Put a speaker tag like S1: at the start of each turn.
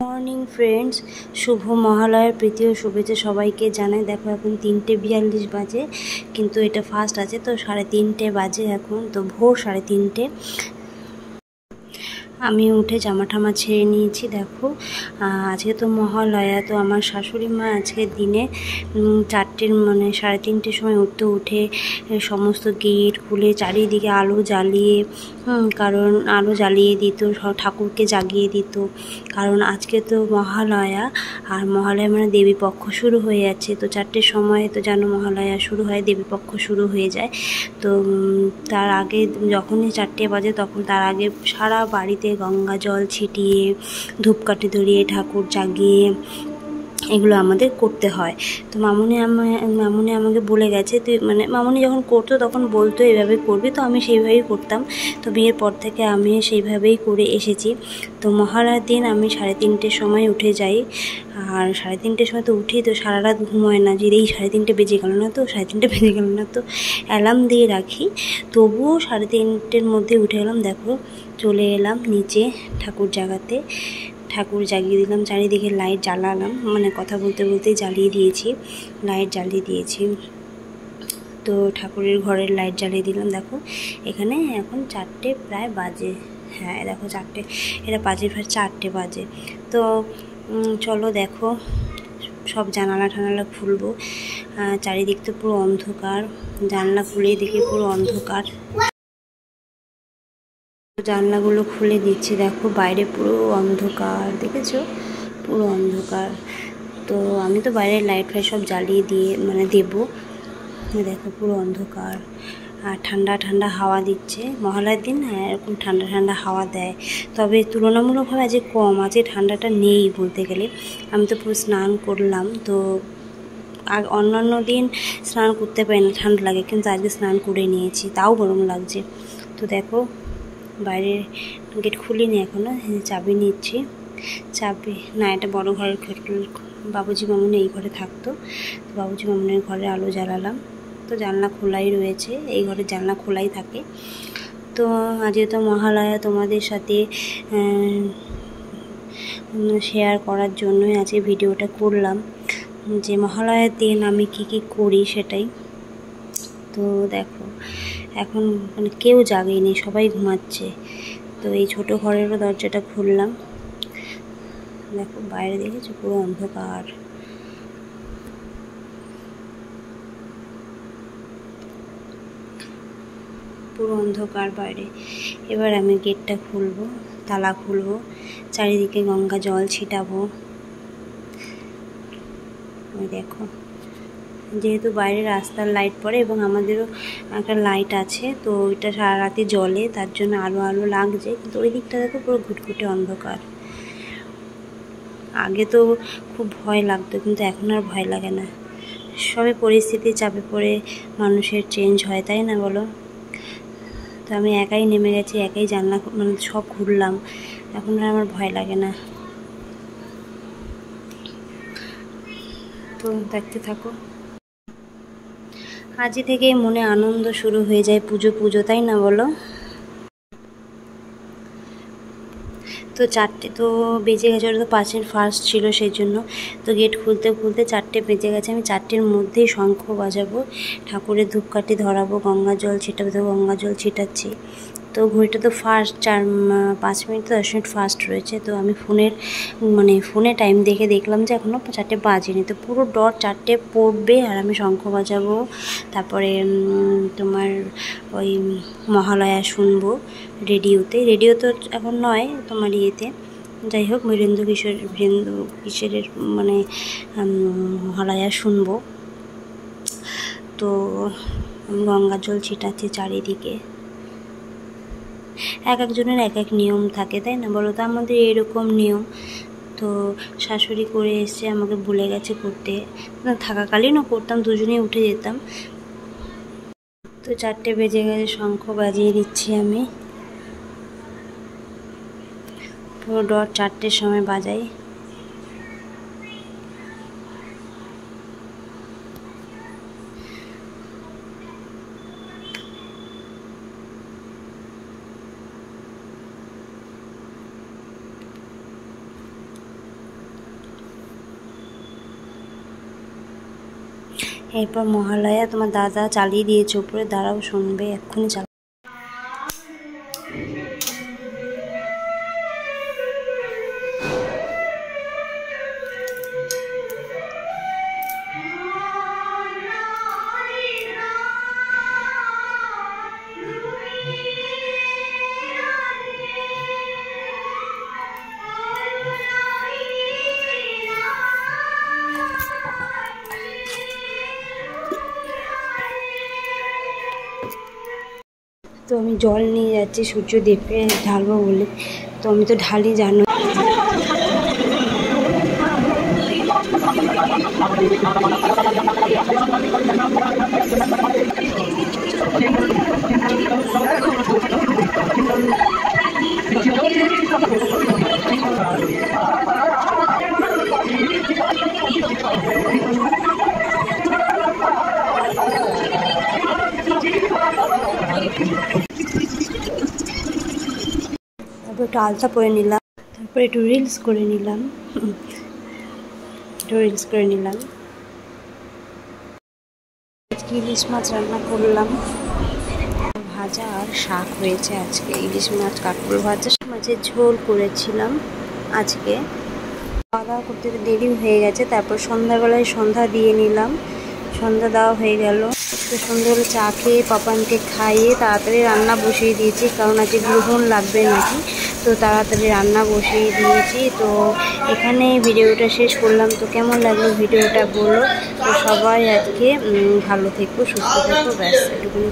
S1: Morning friends, শুভ মহালয়ার প্রীতি ও শুভেচ্ছা সবাইকে জানাই। দেখো এখন 3:42 বাজে, কিন্তু এটা ফার্স্ট আছে তো 3:30 বাজে এখন, তো ভোর 3:30। আমি উঠে জামা ঠামা ছেড়ে নিয়েছি। দেখো আজকে তো মহালয়া, তো আমার শাশুড়ি মা আজকে দিনে 4টের 3:30 সময় উঠে সমস্ত গেট খুলে চারিদিকে আলো জ্বালিয়ে কারণ আলো জ্বালিয়ে দিত, ঠাকুরকে জাগিয়ে দিত। কারণ আজকে তো মহালয়া, আর মহালয়া মানে দেবী পক্ষ শুরু হয়ে যাচ্ছে। তো 4টের সময় তো যেন মহালয়া শুরু হয়, দেবী পক্ষ শুরু হয়ে যায়। তো তার আগে যখনই 4টে বাজে তখন তার আগে সারা বাড়িতে গঙ্গা জল ছিটিয়ে ধূপকাঠি ধরিয়ে ঠাকুর জাগিয়ে এগুলো আমাদের করতে হয়। তো মামুনি আমাকে বলে গেছে, তুই মামুনি যখন করতো তখন বলতো এভাবে করবি, তো আমি সেইভাবেই করতাম। তো বিয়ের পর থেকে আমি সেইভাবেই করে এসেছি। তো মহালয়ার দিন আমি 3:30 সময় উঠে যাই, আর 3:30 সময় তো উঠি, তো সারা রাত ঘুমোয় না যে এই 3:30 বেজে গেল না, তো 3:30 বেজে গেল না, তো অ্যালার্ম দিয়ে রাখি। তবুও 3:30 মধ্যে উঠে গেলাম। দেখো চলে এলাম নিচে ঠাকুর জাগাতে, ঠাকুর জাগিয়ে দিলাম, চারিদিকে লাইট জ্বালালাম, কথা বলতে বলতেই লাইট জ্বালিয়ে দিয়েছি। তো ঠাকুরের ঘরের লাইট জ্বালিয়ে দিলাম। দেখো এখানে এখন 4টে প্রায় বাজে, হ্যাঁ দেখো 4টে, এটা বাজে প্রায় 4টে বাজে। তো চলো দেখো সব জানালা ঠানালা খুলবো। চারিদিক তো পুরো অন্ধকার, জানলা খুলে দেখি পুরো অন্ধকার। জানলাগুলো খুলে দিচ্ছি, দেখো বাইরে পুরো অন্ধকার, দেখেছো পুরো অন্ধকার। তো আমি তো বাইরের লাইট ফাইট সব জ্বালিয়ে দিয়ে দেবো। দেখো পুরো অন্ধকার, আর ঠান্ডা ঠান্ডা হাওয়া দিচ্ছে। মহালয়ার দিন এরকম ঠান্ডা ঠান্ডা হাওয়া দেয়, তবে তুলনামূলকভাবে আজকে কম আছে, ঠান্ডাটা নেই বলতে গেলে। আমি তো পুরো স্নান করলাম, তো অন্যান্য দিন স্নান করতে পারি না, ঠান্ডা লাগে, কিন্তু আজকে স্নান করে নিয়েছি, তাও গরম লাগছে। তো দেখো বাইরের গেট খুলিনি এখনও, চাবি নিচ্ছি। চাবি না, এটা বড় ঘরের বাবুজি মামুনি এই ঘরে থাকতো, তো বাবুজি মামুনের ঘরে আলো জ্বালালাম। তো জানলা খোলাই রয়েছে, এই ঘরের জানলা খোলাই থাকে। তো আজকে তো মহালয়া, তোমাদের সাথে শেয়ার করার জন্যই আজকে ভিডিওটা করলাম, যে মহালয়ার দিন আমি কি করি সেটাই। তো দেখো এখন কেউ জাগেনি, সবাই ঘুমাচ্ছে। তো এই ছোট ঘরেরও দরজাটা খুললাম, দেখো বাইরে দেখেছো পুরো অন্ধকার। পুরো অন্ধকার বাইরে। এবার আমি গেটটা খুলবো, তালা খুলবো, চারিদিকে গঙ্গা জল ছিটাবো। দেখো যেহেতু বাইরে রাস্তার লাইট পড়ে এবং আমাদেরও একটা লাইট আছে, তো ওইটা সারা রাতে জ্বলে, তার জন্য আলো আলো লাগছে, কিন্তু ওই দিকটা দেখো পুরো ঘুটঘুটে অন্ধকার। আগে তো খুব ভয় লাগতো, কিন্তু এখন আর ভয় লাগে না। সবে পরিস্থিতি চাপে পড়ে মানুষের চেঞ্জ হয়, তাই না বলো? তো আমি একাই নেমে গেছি, একাই জানলা সব ঘুরলাম, এখন আর আমার ভয় লাগে না। তো দেখতে থাকো। আজ থেকেই মনে আনন্দ শুরু হয়ে যায়, পুজো পুজো, তাই না বলো? তো 4টে তো বেজে গেছে, ওটা তো 5-এর ফার্স্ট ছিল সেই জন্য। তো গেট খুলতে খুলতে 4টে বেজে গেছে। আমি 4টের মধ্যেই শঙ্খ বাজাবো, ঠাকুরের ধূপকাঠি ধরাবো, গঙ্গা জল ছিটাবো, তো গঙ্গা জল ছিটাচ্ছি। তো ঘড়িটা তো ফার্স্ট 5 মিনিট 10 মিনিট ফার্স্ট রয়েছে। তো আমি ফোনে টাইম দেখে দেখলাম যে এখনও 4টে বাজেনি, তো পুরো ডট 4টে পড়বে আর আমি শঙ্খ বাজাবো। তারপরে তোমার ওই মহালয়া শুনবো রেডিও তো এখন নয়, তোমার ইয়েতে, যাই হোক বীরেন্দ্র কিশোরের মহালয়া শুনবো। তো গঙ্গা জল ছিটাচ্ছি চারিদিকে। এক একজনের এক এক নিয়ম থাকে, তাই না বলো? তো আমাদের এরকম নিয়ম, তো শাশুড়ি করে এসছে, আমাকে বলে গেছে করতে, থাকাকালীনও করতাম, দুজনেই উঠে যেতাম। তো 4টে বেজে গেছে, শঙ্খ বাজিয়ে দিচ্ছি আমি, পুরো ডট 4টের সময় বাজাই। এরপর মহালয়া তোমার দাদা চালিয়ে দিয়েছে উপরে, দাঁড়াও শুনবে এক্ষুনি চালা। তো আমি জল নিয়ে যাচ্ছি সূর্যদেবকে ঢালবো বলে, তো আমি তো ঢালি জানো। তারপর একটু আলতা পরে নিলাম, তারপর একটু রিলস করে নিলাম। ইলিশ মাছ রান্না করলাম, ভাজা আর শাক হয়েছে আজকে। ইলিশ মাছ কাঁকরোল ভাজা, মাছের ঝোল করেছিলাম আজকে। খাওয়া দাওয়া করতে দেরি হয়ে গেছে, তারপর সন্ধ্যাবেলায় সন্ধ্যা দিয়ে নিলাম। সন্ধ্যা দেওয়া হয়ে গেল, তো সন্ধ্যাবেলা চা খেয়ে পাপানকে খাইয়ে তাড়াতাড়ি রান্না বসিয়ে দিয়েছি, কারণ আজকে গ্রহণ লাগবে নাকি, তো তাড়াতাড়ি রান্না বসিয়ে দিয়েছি। তো এখানে ভিডিওটা শেষ করলাম। তো কেমন লাগলো ভিডিওটা বলো। তো সবাই আজকে ভালো থেকো, সুস্থ থেকো, ব্যাস এটুকুনি।